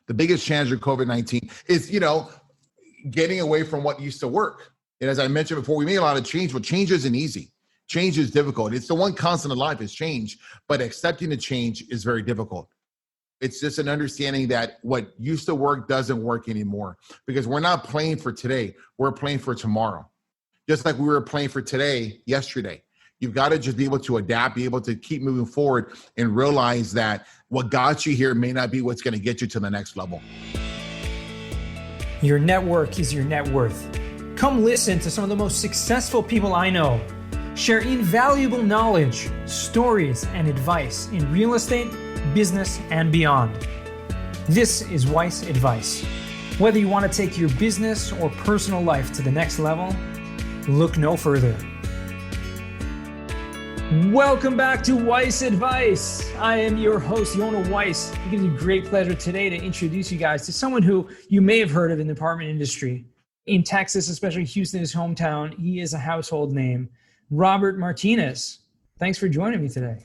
The biggest challenge of COVID-19 is, getting away from what used to work. And as I mentioned before, we made a lot of change, but change isn't easy. Change is difficult. It's the one constant in life is change, but accepting the change is very difficult. It's just an understanding that what used to work doesn't work anymore, because we're not playing for today. We're playing for tomorrow. Just like we were playing for today, yesterday. You've got to just be able to adapt, be able to keep moving forward and realize that what got you here may not be what's going to get you to the next level. Your network is your net worth. Come listen to some of the most successful people I know share invaluable knowledge, stories, and advice in real estate, business, and beyond. This is Weiss Advice. Whether you want to take your business or personal life to the next level, look no further. Welcome back to Weiss Advice. I am your host, Yona Weiss. It gives me great pleasure today to introduce you guys to someone who you may have heard of in the apartment industry. In Texas, especially Houston, his hometown, he is a household name. Robert Martinez. Thanks for joining me today.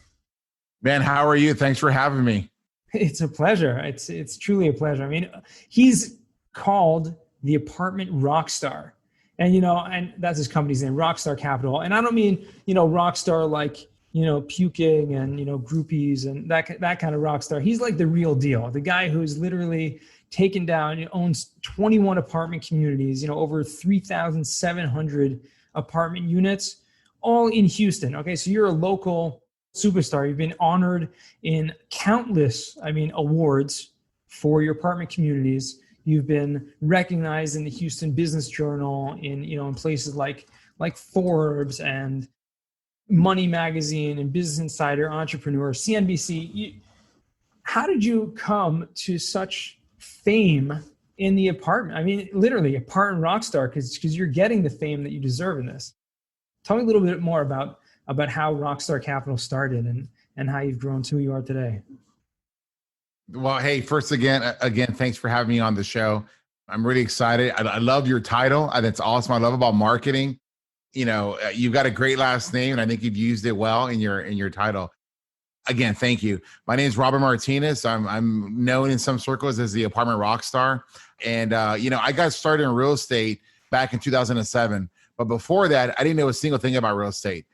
Man, how are you? Thanks for having me. It's a pleasure. It's truly a pleasure. I mean, he's called the apartment Rockstar. And, and that's his company's name, Rockstar Capital. And I don't mean, Rockstar like, puking and, groupies and that kind of Rockstar. He's like the real deal. The guy who's literally taken down, owns 21 apartment communities, over 3,700 apartment units, all in Houston. Okay, so you're a local superstar. You've been honored in countless, awards for your apartment communities. You've been recognized in the Houston Business Journal, in places like Forbes and Money Magazine and Business Insider, Entrepreneur, CNBC. How did you come to such fame in the apartment? Literally apartment rockstar, because you're getting the fame that you deserve in this. Tell me a little bit more about how Rockstar Capital started and how you've grown to who you are today. Well, hey, first again, thanks for having me on the show. I'm really excited. I love your title. That's awesome. I love about marketing. You've got a great last name, and I think you've used it well in your title. Again, thank you. My name is Robert Martinez. I'm known in some circles as the apartment rockstar. And, I got started in real estate back in 2007. But before that, I didn't know a single thing about real estate.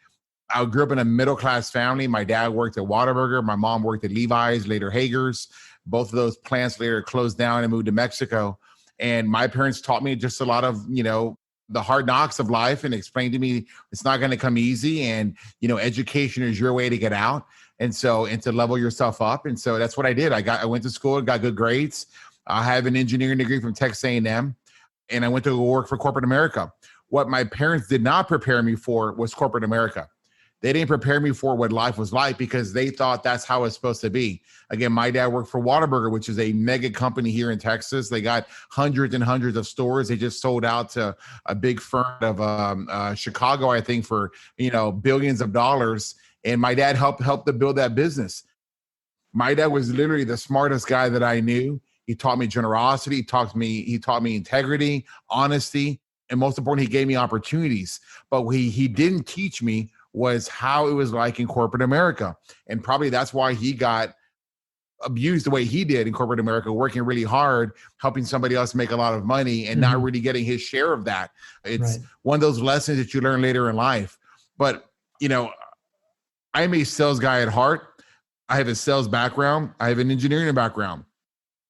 I grew up in a middle-class family. My dad worked at Whataburger. My mom worked at Levi's, later Hager's. Both of those plants later closed down and moved to Mexico. And my parents taught me just a lot of, the hard knocks of life and explained to me it's not going to come easy. And, education is your way to get out. And to level yourself up. And so that's what I did. I went to school, got good grades. I have an engineering degree from Texas A&M, and I went to work for corporate America. What my parents did not prepare me for was corporate America. They didn't prepare me for what life was like because they thought that's how it's supposed to be. Again, my dad worked for Whataburger, which is a mega company here in Texas. They got hundreds and hundreds of stores. They just sold out to a big firm of Chicago, I think, for billions of dollars. And my dad helped to build that business. My dad was literally the smartest guy that I knew. He taught me generosity. He taught me integrity, honesty, and most importantly, he gave me opportunities. But what he didn't teach me was how it was like in corporate America. And probably that's why he got abused the way he did in corporate America, working really hard, helping somebody else make a lot of money and not really getting his share of that. It's one of those lessons that you learn later in life. But, I'm a sales guy at heart. I have a sales background. I have an engineering background.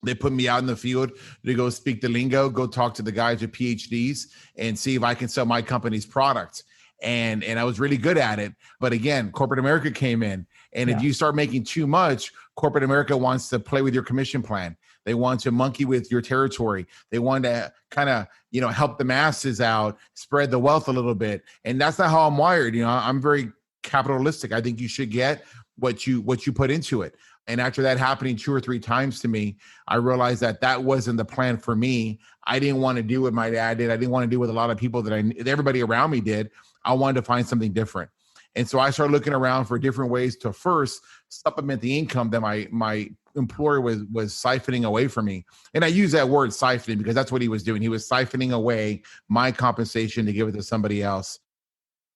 They put me out in the field to go speak the lingo, go talk to the guys with PhDs and see if I can sell my company's products. And I was really good at it. But again, corporate America came in. And if you start making too much, corporate America wants to play with your commission plan. They want to monkey with your territory. They want to kind of, help the masses out, spread the wealth a little bit. And that's not how I'm wired. I'm very capitalistic. I think you should get what you put into it. And after that happening 2 or 3 times to me, I realized that wasn't the plan for me. I didn't want to do what my dad did. I didn't want to do what a lot of people everybody around me did. I wanted to find something different. And so I started looking around for different ways to first supplement the income that my employer was siphoning away from me. And I use that word siphoning because that's what he was doing. He was siphoning away my compensation to give it to somebody else.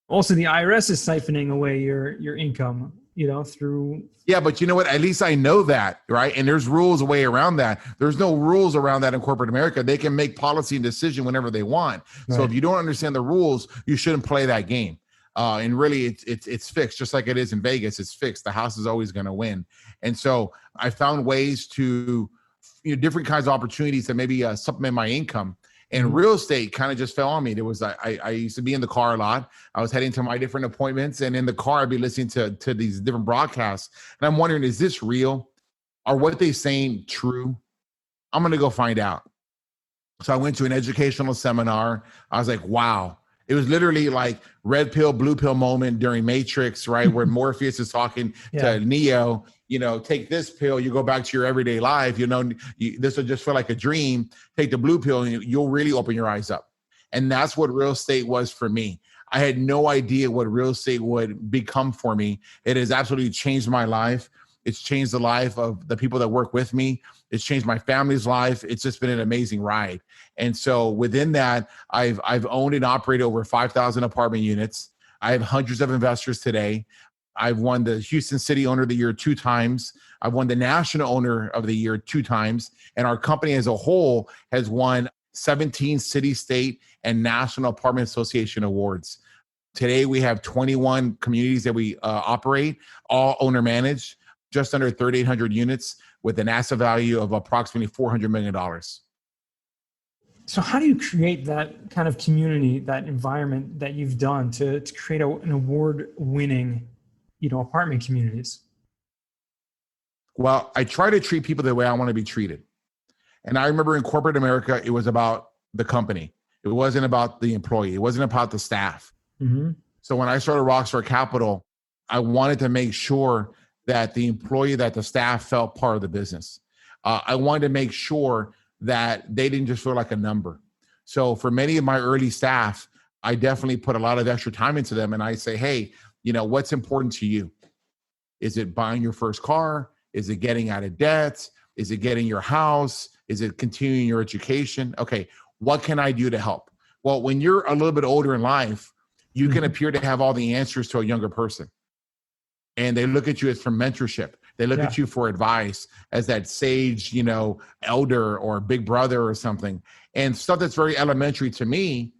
Also, the IRS is siphoning away your income. through. Yeah, but you know what? At least I know that, right? And there's rules way around that. There's no rules around that in corporate America. They can make policy and decision whenever they want. Right. So if you don't understand the rules, you shouldn't play that game. And really, it's fixed, just like it is in Vegas. It's fixed. The house is always going to win. And so I found ways to, different kinds of opportunities to maybe supplement my income. And real estate kind of just fell on me. There was I used to be in the car a lot. I was heading to my different appointments, and in the car I'd be listening to these different broadcasts. And I'm wondering, is this real? Are what they saying true? I'm going to go find out. So I went to an educational seminar. I was like, wow. It was literally like red pill, blue pill moment during Matrix, right? Where Morpheus is talking to Neo, take this pill, you go back to your everyday life, this will just feel like a dream. Take the blue pill and you'll really open your eyes up. And that's what real estate was for me. I had no idea what real estate would become for me. It has absolutely changed my life. It's changed the life of the people that work with me. It's changed my family's life. It's just been an amazing ride. And so within that, I've owned and operated over 5,000 apartment units. I have hundreds of investors today. I've won the Houston City Owner of the Year 2 times. I've won the National Owner of the Year 2 times. And our company as a whole has won 17 city, state, and national apartment association awards. Today, we have 21 communities that we operate, all owner managed, just under 3,800 units with an asset value of approximately $400 million. So how do you create that kind of community, that environment that you've done to create an award-winning, apartment communities? Well, I try to treat people the way I want to be treated. And I remember in corporate America, it was about the company. It wasn't about the employee. It wasn't about the staff. Mm-hmm. So when I started Rockstar Capital, I wanted to make sure that the employee, that the staff felt part of the business. I wanted to make sure that they didn't just feel like a number. So for many of my early staff, I definitely put a lot of extra time into them. And I say, hey, what's important to you? Is it buying your first car? Is it getting out of debt? Is it getting your house? Is it continuing your education? Okay, what can I do to help? Well, when you're a little bit older in life, you can appear to have all the answers to a younger person. And they look at you as for mentorship. They look at you for advice as that sage, elder or big brother or something. And stuff that's very elementary to me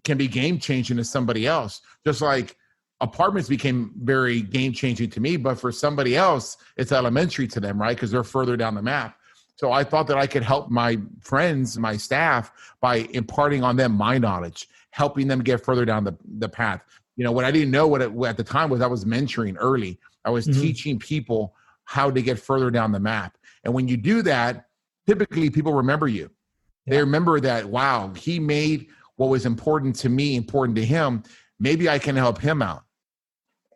can be game changing to somebody else. Just like apartments became very game changing to me, but for somebody else, it's elementary to them, right? Because they're further down the map. So I thought that I could help my friends, my staff, by imparting on them my knowledge, helping them get further down the path. What I didn't know at the time was I was mentoring early. I was teaching people how to get further down the map. And when you do that, typically people remember you. They remember that, wow, he made what was important to me important to him. Maybe I can help him out.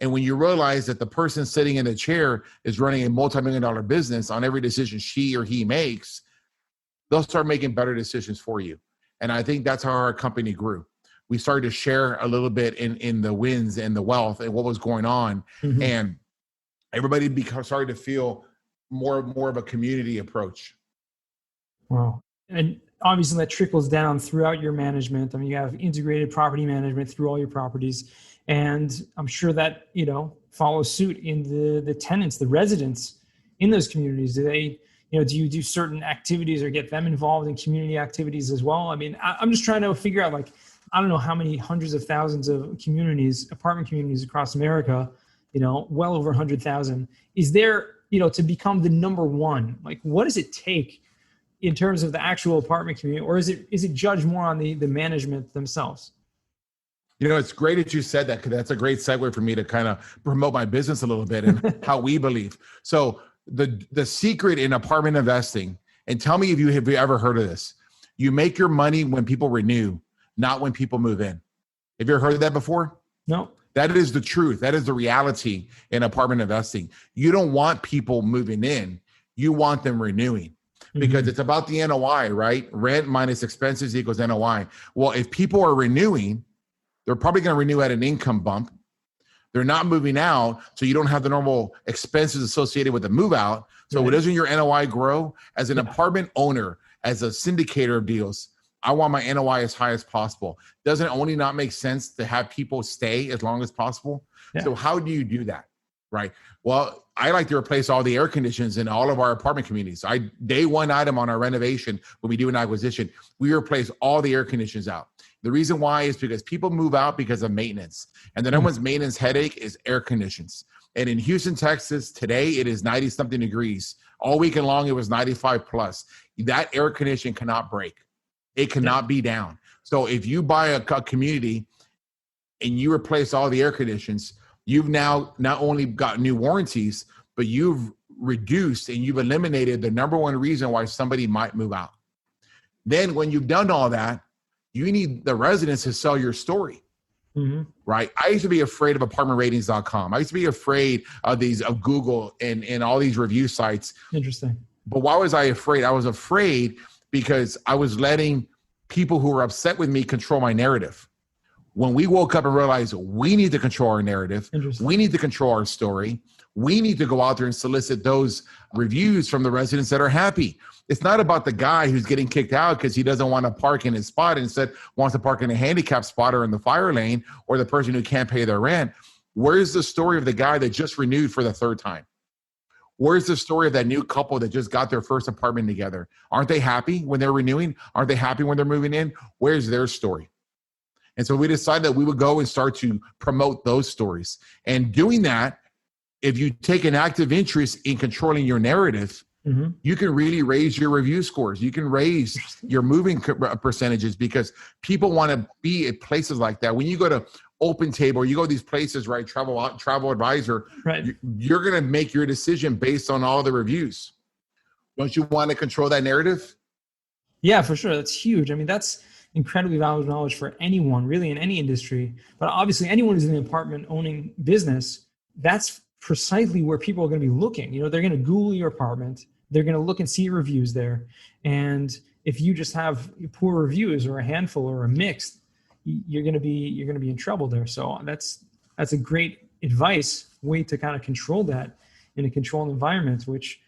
And when you realize that the person sitting in the chair is running a multi-million-dollar business, on every decision she or he makes, they'll start making better decisions for you. And I think that's how our company grew. We started to share a little bit in the wins and the wealth and what was going on. Mm-hmm. And everybody started to feel more of a community approach. Wow. And obviously that trickles down throughout your management. I mean, you have integrated property management through all your properties. And I'm sure that, follows suit in the tenants, the residents in those communities. Do they, do you do certain activities or get them involved in community activities as well? I mean, I'm just trying to figure out, I don't know how many hundreds of thousands of communities, apartment communities across America, well over 100,000. Is there, to become the number one, what does it take in terms of the actual apartment community, or is it judged more on the management themselves? It's great that you said that, because that's a great segue for me to kind of promote my business a little bit and how we believe. So the secret in apartment investing, and tell me if you have ever heard of this, you make your money when people renew, not when people move in. Have you ever heard of that before? No. That is the truth. That is the reality in apartment investing. You don't want people moving in. You want them renewing, because it's about the NOI, right? Rent minus expenses equals NOI. Well, if people are renewing, they're probably going to renew at an income bump. They're not moving out, so you don't have the normal expenses associated with the move out. So doesn't your NOI grow? As an apartment owner, as a syndicator of deals, I want my NOI as high as possible. Doesn't it only not make sense to have people stay as long as possible? Yeah. So how do you do that, Right. Well, I like to replace all the air conditions in all of our apartment communities. Day one item on our renovation, when we do an acquisition, we replace all the air conditions out. The reason why is because people move out because of maintenance. And the number one's maintenance headache is air conditions. And in Houston, Texas, today it is 90 something degrees. All weekend long, it was 95 plus. That air conditioning cannot break. It cannot be down. So if you buy a community and you replace all the air conditions, you've now not only got new warranties, but you've reduced and you've eliminated the number one reason why somebody might move out. Then when you've done all that, you need the residents to sell your story, right? I used to be afraid of apartmentratings.com. I used to be afraid of Google and all these review sites. Interesting. But why was I afraid? I was afraid because I was letting people who were upset with me control my narrative. When we woke up and realized we need to control our narrative, we need to control our story, we need to go out there and solicit those reviews from the residents that are happy. It's not about the guy who's getting kicked out because he doesn't want to park in his spot and instead wants to park in a handicap spot or in the fire lane, or the person who can't pay their rent. Where's the story of the guy that just renewed for the third time? Where's the story of that new couple that just got their first apartment together? Aren't they happy when they're renewing? Aren't they happy when they're moving in? Where's their story? And so we decided that we would go and start to promote those stories. And doing that, if you take an active interest in controlling your narrative, you can really raise your review scores. You can raise your moving percentages because people want to be at places like that. When you go to Open Table, you go to these places, right? Travel Advisor, right? You're going to make your decision based on all the reviews. Don't you want to control that narrative? Yeah, for sure. That's huge. I mean, that's incredibly valuable knowledge for anyone, really, in any industry. But obviously, anyone who's in the apartment owning business, that's precisely where people are going to be looking. You know, they're going to Google your apartment. They're going to look and see reviews there. And if you just have poor reviews or a handful or a mix, you're going to be in trouble there. So that's a great way to kind of control that in a controlled environment, which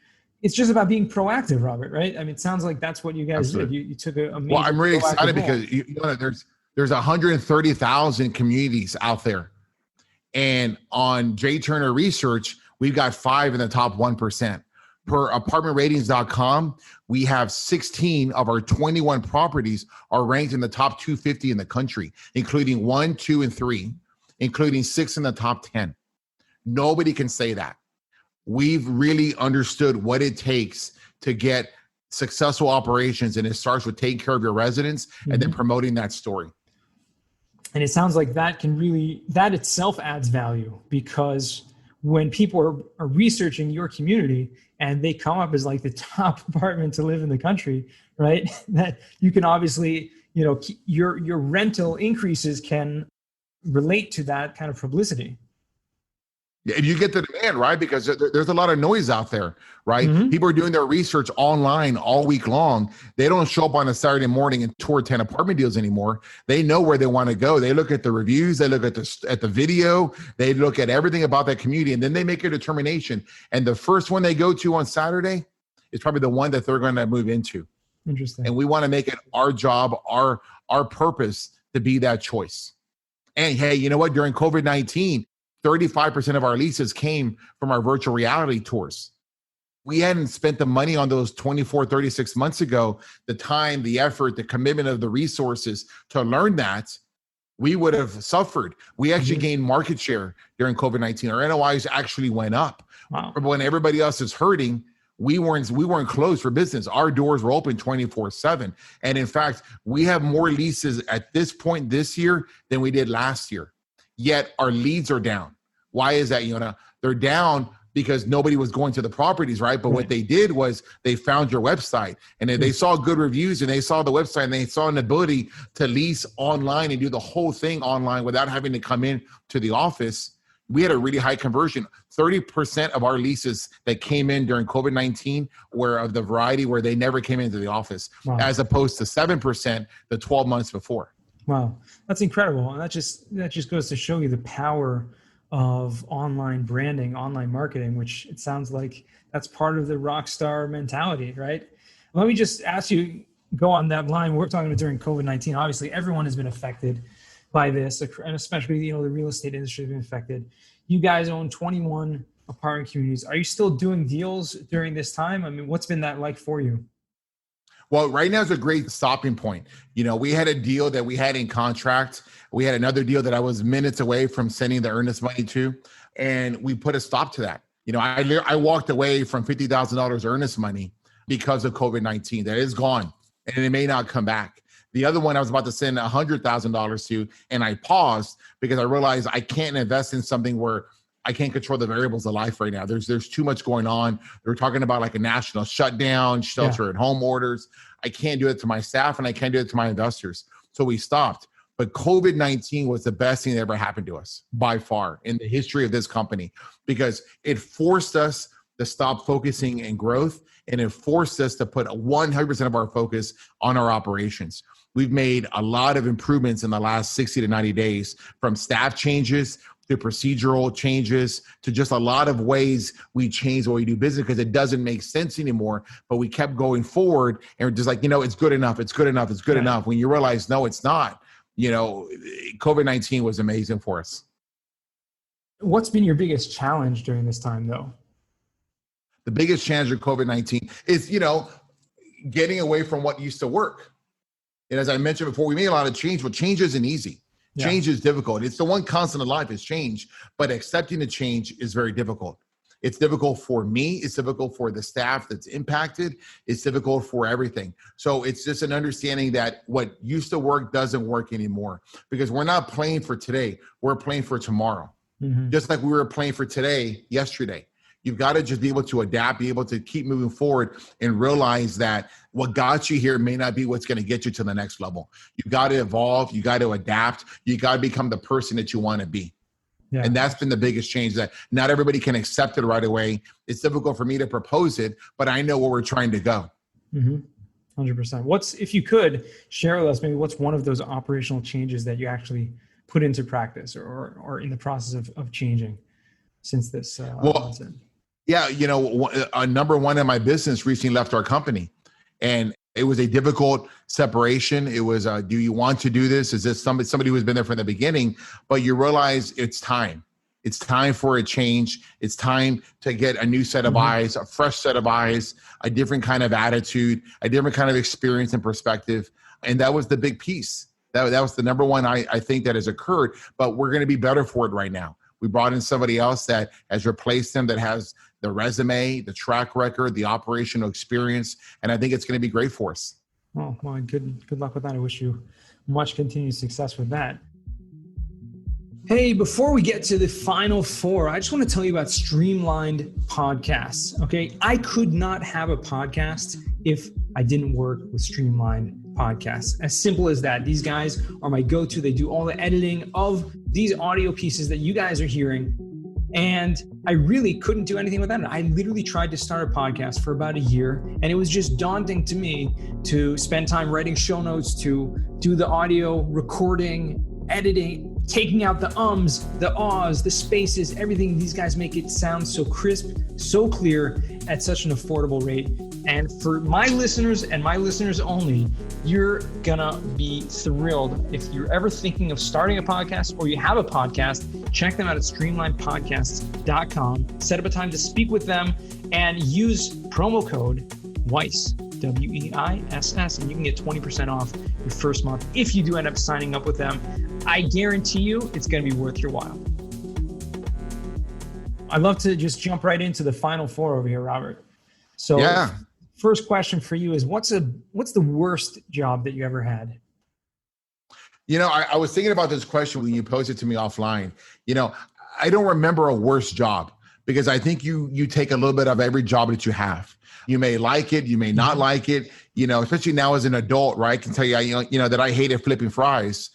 it's just about being proactive, Robert, right? I mean, it sounds like that's what you guys did. You took a major. Well, I'm really excited because you know, there's 130,000 communities out there. And on J Turner Research, we've got 5 in the top 1%. Per apartmentratings.com, we have 16 of our 21 properties are ranked in the top 250 in the country, including 1, 2, and 3, including 6 in the top 10. Nobody can say that. We've really understood what it takes to get successful operations, and it starts with taking care of your residents and then promoting that story. And it sounds like that itself adds value, because when people are researching your community and they come up as like the top apartment to live in the country, right? That you can obviously, you know, your rental increases can relate to that kind of publicity. If you get the demand, right? Because there's a lot of noise out there, right? People are doing their research online all week long. They don't show up on a Saturday morning and tour 10 apartment deals anymore. They know where they want to go. They look at the reviews. They look at the video. They look at everything about that community, and then they make a determination. And the first one they go to on Saturday is probably the one that they're going to move into. Interesting. And we want to make it our job, our purpose to be that choice. And hey, you know what? During COVID-19, 35% of our leases came from our virtual reality tours. We hadn't spent the money on those 24, 36 months ago, the time, the effort, the commitment of the resources to learn that, we would have suffered. We actually gained market share during COVID-19. Our NOIs actually went up. Wow. When everybody else is hurting, we weren't closed for business. Our doors were open 24/7. And in fact, we have more leases at this point this year than we did last year. Yet our leads are down. Why is that, Yona? They're down because nobody was going to the properties, right? But what they did was they found your website, and they saw good reviews, and they saw the website, and they saw an ability to lease online and do the whole thing online without having to come in to the office. We had a really high conversion. 30% of our leases that came in during COVID-19 were of the variety where they never came into the office, as opposed to 7% the 12 months before. Wow, that's incredible. And that just goes to show you the power of online branding, online marketing, which it sounds like that's part of the Rockstar mentality, right? Let me just ask you, go on that line. We're talking about during COVID-19. Obviously, everyone has been affected by this, and especially, you know, the real estate industry has been affected. You guys own 21 apartment communities. Are you still doing deals during this time? I mean, what's been that like for you? Well, right now is a great stopping point. We had a deal that we had in contract. We had another deal that I was minutes away from sending the earnest money to, and we put a stop to that. I walked away from $50,000 earnest money because of COVID-19. That is gone, and it may not come back. The other one I was about to send $100,000 to, and I paused because I realized I can't invest in something where I can't control the variables of life right now. There's too much going on. They're talking about like a national shutdown, shelter at home orders. I can't do it to my staff, and I can't do it to my investors. So we stopped. But COVID-19 was the best thing that ever happened to us by far in the history of this company, because it forced us to stop focusing in growth, and it forced us to put 100% of our focus on our operations. We've made a lot of improvements in the last 60 to 90 days, from staff changes to procedural changes to just a lot of ways we change the way we do business, because it doesn't make sense anymore. But we kept going forward, and we're just like, it's good enough. It's good enough. It's good enough. When you realize, no, it's not. COVID-19 was amazing for us. What's been your biggest challenge during this time, though? The biggest challenge of COVID-19 is, getting away from what used to work. And as I mentioned before, we made a lot of change, but change isn't easy. Change is difficult. It's the one constant in life is change, but accepting the change is very difficult. It's difficult for me. It's difficult for the staff that's impacted. It's difficult for everything. So it's just an understanding that what used to work doesn't work anymore, because we're not playing for today. We're playing for tomorrow. Mm-hmm. Just like we were playing for today, yesterday. You've got to just be able to adapt, be able to keep moving forward, and realize that what got you here may not be what's going to get you to the next level. You got to evolve. You got to adapt. You got to become the person that you want to be. Yeah. And that's been the biggest change, that not everybody can accept it right away. It's difficult for me to propose it, but I know where we're trying to go. Mm-hmm. 100%. If you could share with us, maybe what's one of those operational changes that you actually put into practice or in the process of changing since this onset? Yeah, number one in my business recently left our company, and it was a difficult separation. It was, do you want to do this? Is this somebody who's been there from the beginning? But you realize it's time. It's time for a change. It's time to get a new set of eyes, a fresh set of eyes, a different kind of attitude, a different kind of experience and perspective. And that was the big piece. That was the number one I think that has occurred, but we're going to be better for it right now. We brought in somebody else that has replaced them, that has the resume, the track record, the operational experience, and I think it's going to be great for us. Oh, well, good luck with that. I wish you much continued success with that. Hey, before we get to the final four, I just want to tell you about Streamlined Podcasts. Okay, I could not have a podcast if I didn't work with Streamlined Podcasts. As simple as that. These guys are my go-to. They do all the editing of these audio pieces that you guys are hearing. And I really couldn't do anything without it. I literally tried to start a podcast for about a year, and it was just daunting to me to spend time writing show notes, to do the audio recording, editing, taking out the ums, the ahs, the spaces, everything. These guys make it sound so crisp, so clear at such an affordable rate. And for my listeners and my listeners only, you're gonna be thrilled. If you're ever thinking of starting a podcast or you have a podcast, check them out at streamlinedpodcasts.com. Set up a time to speak with them and use promo code WEISS, WEISS, and you can get 20% off your first month if you do end up signing up with them. I guarantee you it's going to be worth your while. I'd love to just jump right into the final four over here, Robert. So first question for you is, what's the worst job that you ever had? I was thinking about this question when you posed it to me offline. I don't remember a worse job, because I think you take a little bit of every job that you have. You may like it, you may not like it, especially now as an adult, right? I can tell you, that I hated flipping fries,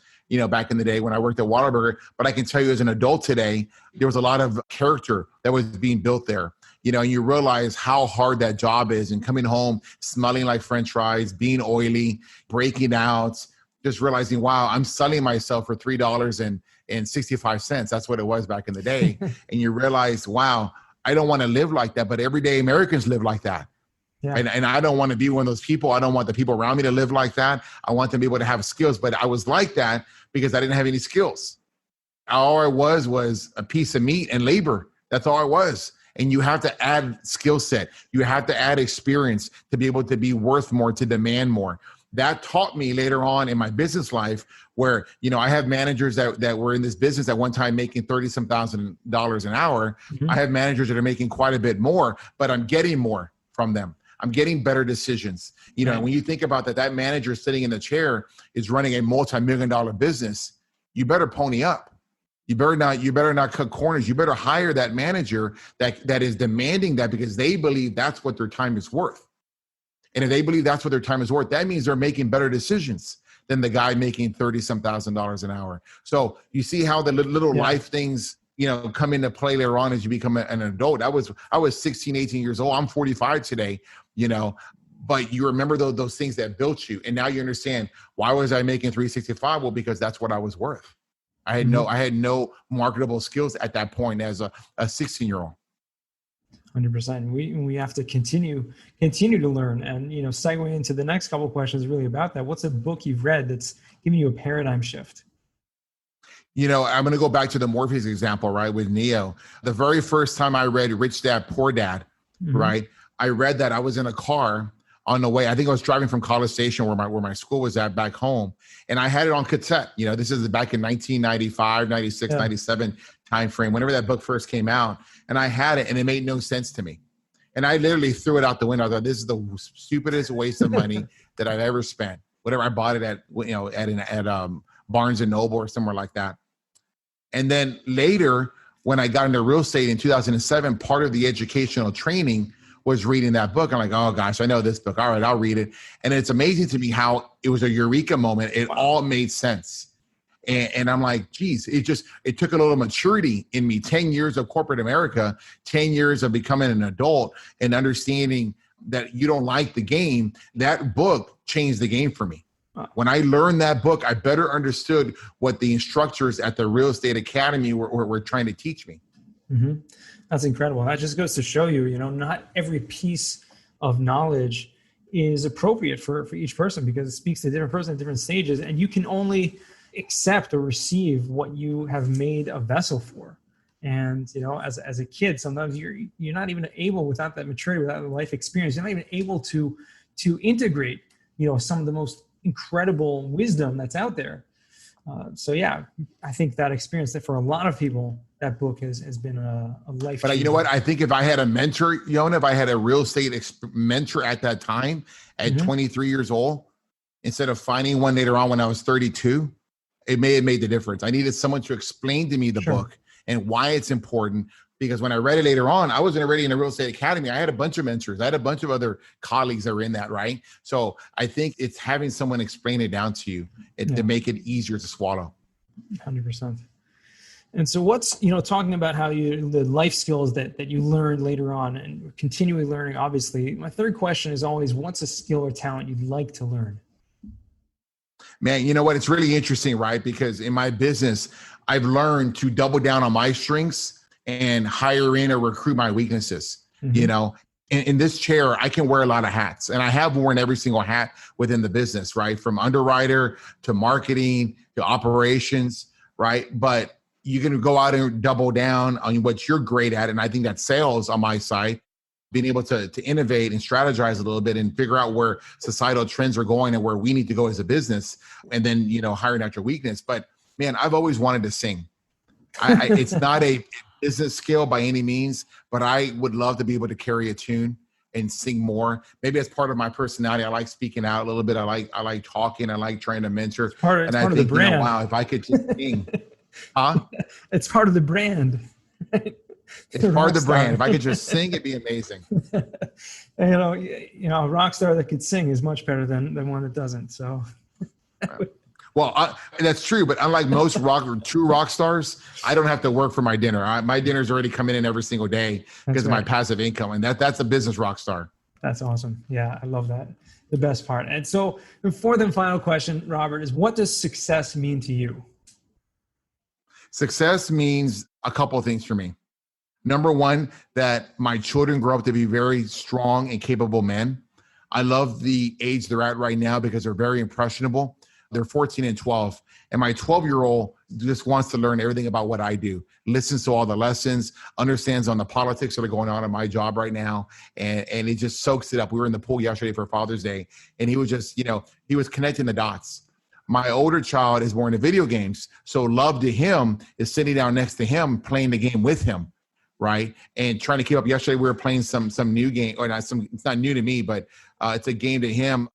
back in the day when I worked at Whataburger, but I can tell you as an adult today, there was a lot of character that was being built there. And you realize how hard that job is, and coming home, smelling like French fries, being oily, breaking out, just realizing, wow, I'm selling myself for $3.65. That's what it was back in the day. And you realize, wow, I don't want to live like that, but everyday Americans live like that. Yeah. And I don't want to be one of those people. I don't want the people around me to live like that. I want them to be able to have skills, but I was like that because I didn't have any skills. All I was a piece of meat and labor. That's all I was. And you have to add skill set. You have to add experience to be able to be worth more, to demand more. That taught me later on in my business life where, I have managers that were in this business at one time making $30-some thousand an hour. Mm-hmm. I have managers that are making quite a bit more, but I'm getting more from them. I'm getting better decisions. And when you think about that manager sitting in the chair is running a multi-million-dollar business, you better pony up. You better not cut corners. You better hire that manager that is demanding that because they believe that's what their time is worth. And if they believe that's what their time is worth, that means they're making better decisions than the guy making $30-some thousand an hour. So you see how the little life things, come into play later on as you become an adult. I was 16, 18 years old. I'm 45 today, but you remember those things that built you. And now you understand, why was I making 365? Well, because that's what I was worth. I had no marketable skills at that point as a 16-year-old. 100%. We have to continue to learn, and segue into the next couple of questions really about that. What's a book you've read that's giving you a paradigm shift? I'm going to go back to the Morpheus example, right, with Neo. The very first time I read Rich Dad, Poor Dad, right, I read that. I was in a car on the way. I think I was driving from College Station where my school was at back home, and I had it on cassette. This is back in 1995, 96, 97 time frame, whenever that book first came out, and I had it, and it made no sense to me. And I literally threw it out the window. I thought, this is the stupidest waste of money that I've ever spent. Whatever, I bought it at Barnes and Noble or somewhere like that. And then later, when I got into real estate in 2007, part of the educational training was reading that book. I'm like, oh gosh, I know this book. All right, I'll read it. And it's amazing to me how it was a eureka moment. It all made sense. And I'm like, geez, it took a little maturity in me. 10 years of corporate America, 10 years of becoming an adult and understanding that you don't like the game. That book changed the game for me. When I learned that book, I better understood what the instructors at the Real Estate Academy were trying to teach me. Mm-hmm. That's incredible. That just goes to show you, not every piece of knowledge is appropriate for each person because it speaks to a different person at different stages. And you can only accept or receive what you have made a vessel for. And, as a kid, sometimes you're not even able, without that maturity, without the life experience, you're not even able to integrate, some of the most incredible wisdom that's out there. I think that experience, that for a lot of people, that book has been a life. But you know what? I think if I had a mentor, Yona, if I had a real estate mentor at that time, at 23 years old, instead of finding one later on when I was 32, it may have made the difference. I needed someone to explain to me the book and why it's important. Because when I read it later on, I wasn't already in the Real Estate Academy. I had a bunch of mentors. I had a bunch of other colleagues that were in that, right? So I think it's having someone explain it down to you to make it easier to swallow. 100%. And so what's, talking about how the life skills that you learned later on and continually learning, obviously, my third question is always, what's a skill or talent you'd like to learn? Man, you know what? It's really interesting, right? Because in my business, I've learned to double down on my strengths and hire in or recruit my weaknesses. In this chair, I can wear a lot of hats, and I have worn every single hat within the business, right? From underwriter to marketing to operations, right? But you can go out and double down on what you're great at. And I think that's sales on my side, being able to innovate and strategize a little bit and figure out where societal trends are going and where we need to go as a business. And then, hiring out your weakness. But man, I've always wanted to sing. It's not a business skill by any means, but I would love to be able to carry a tune and sing more. Maybe as part of my personality, I like speaking out a little bit. I like talking. I like trying to mentor. It's part of the brand. Wow, if I could just sing, huh? It's part of the brand. It's part of the brand. If I could just sing, it'd be amazing. And, a rock star that could sing is much better than one that doesn't. So. Well, that's true, but unlike most true rock stars, I don't have to work for my dinner. My dinner's already coming in every single day because of my passive income, and that's a business rock star. That's awesome. Yeah, I love that. The best part. And so the fourth and final question, Robert, is what does success mean to you? Success means a couple of things for me. Number one, that my children grow up to be very strong and capable men. I love the age they're at right now because they're very impressionable. They're 14 and 12. And my 12-year-old just wants to learn everything about what I do, listens to all the lessons, understands on the politics that are going on in my job right now. And he just soaks it up. We were in the pool yesterday for Father's Day, and he was just, he was connecting the dots. My older child is more into video games. So love to him is sitting down next to him, playing the game with him. Right. And trying to keep up. Yesterday, we were playing some new game, or not some, it's not new to me, but it's a game to him,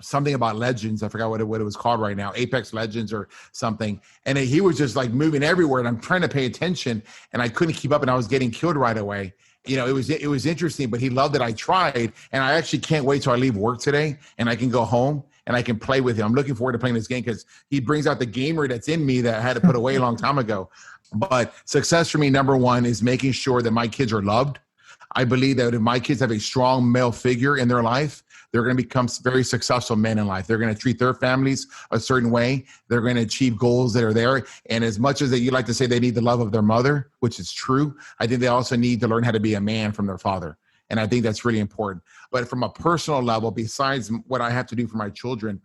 something about Legends. I forgot what it was called right now, Apex Legends or something. And he was just like moving everywhere, and I'm trying to pay attention, and I couldn't keep up, and I was getting killed right away. It was interesting, but he loved that I tried. And I actually can't wait till I leave work today and I can go home and I can play with him. I'm looking forward to playing this game because he brings out the gamer that's in me that I had to put away a long time ago. But success for me, number one, is making sure that my kids are loved. I believe that if my kids have a strong male figure in their life, they're going to become very successful men in life. They're going to treat their families a certain way. They're going to achieve goals that are there. And as much as that you like to say they need the love of their mother, which is true, I think they also need to learn how to be a man from their father. And I think that's really important. But from a personal level, besides what I have to do for my children,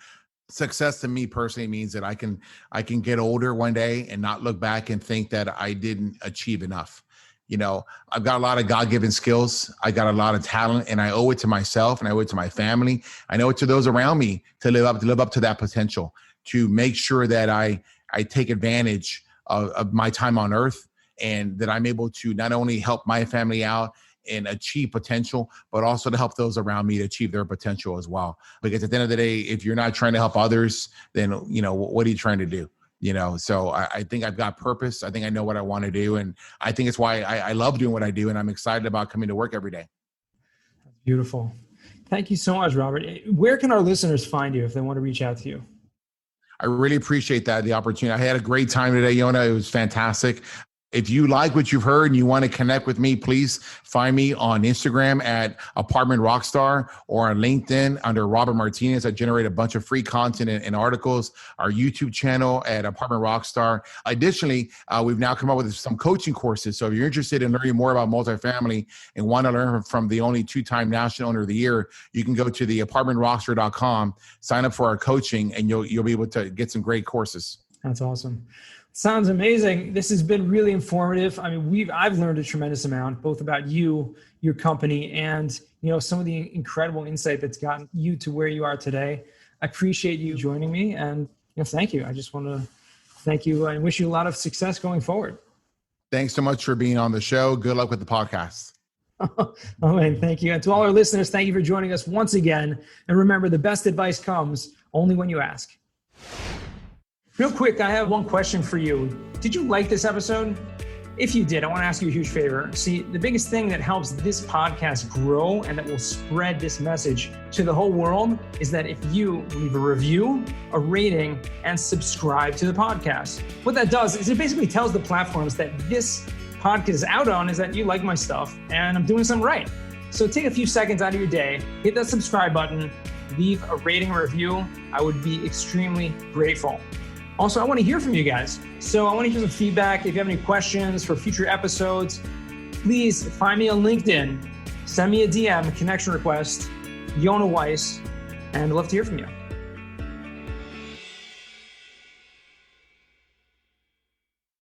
success to me personally means that I can get older one day and not look back and think that I didn't achieve enough. I've got a lot of God-given skills. I got a lot of talent, and I owe it to myself, and I owe it to my family. I owe it to those around me to live up to that potential, to make sure that I take advantage of my time on earth, and that I'm able to not only help my family out and achieve potential, but also to help those around me to achieve their potential as well. Because at the end of the day, if you're not trying to help others, then, what are you trying to do? So I think I've got purpose. I think I know what I want to do. And I think it's why I love doing what I do. And I'm excited about coming to work every day. Beautiful. Thank you so much, Robert. Where can our listeners find you if they want to reach out to you? I really appreciate the opportunity. I had a great time today, Yona. It was fantastic. If you like what you've heard and you want to connect with me, please find me on Instagram at Apartment Rockstar, or on LinkedIn under Robert Martinez. I generate a bunch of free content and articles. Our YouTube channel at Apartment Rockstar. Additionally, we've now come up with some coaching courses. So if you're interested in learning more about multifamily and want to learn from the only 2-time National Owner of the Year, you can go to the apartmentrockstar.com, sign up for our coaching, and you'll be able to get some great courses. That's awesome. Sounds amazing. This has been really informative. I mean, I've learned a tremendous amount, both about you, your company, and some of the incredible insight that's gotten you to where you are today. I appreciate you joining me, and thank you. I just want to thank you and wish you a lot of success going forward. Thanks so much for being on the show. Good luck with the podcast. Oh, man, thank you. And to all our listeners, thank you for joining us once again. And remember, the best advice comes only when you ask. Real quick, I have one question for you. Did you like this episode? If you did, I want to ask you a huge favor. See, the biggest thing that helps this podcast grow and that will spread this message to the whole world is that if you leave a review, a rating, and subscribe to the podcast. What that does is it basically tells the platforms that this podcast is out on is that you like my stuff and I'm doing something right. So take a few seconds out of your day, hit that subscribe button, leave a rating or review. I would be extremely grateful. Also, I want to hear from you guys. So I want to hear some feedback. If you have any questions for future episodes, please find me on LinkedIn. Send me a DM, connection request, Yona Weiss, and I'd love to hear from you.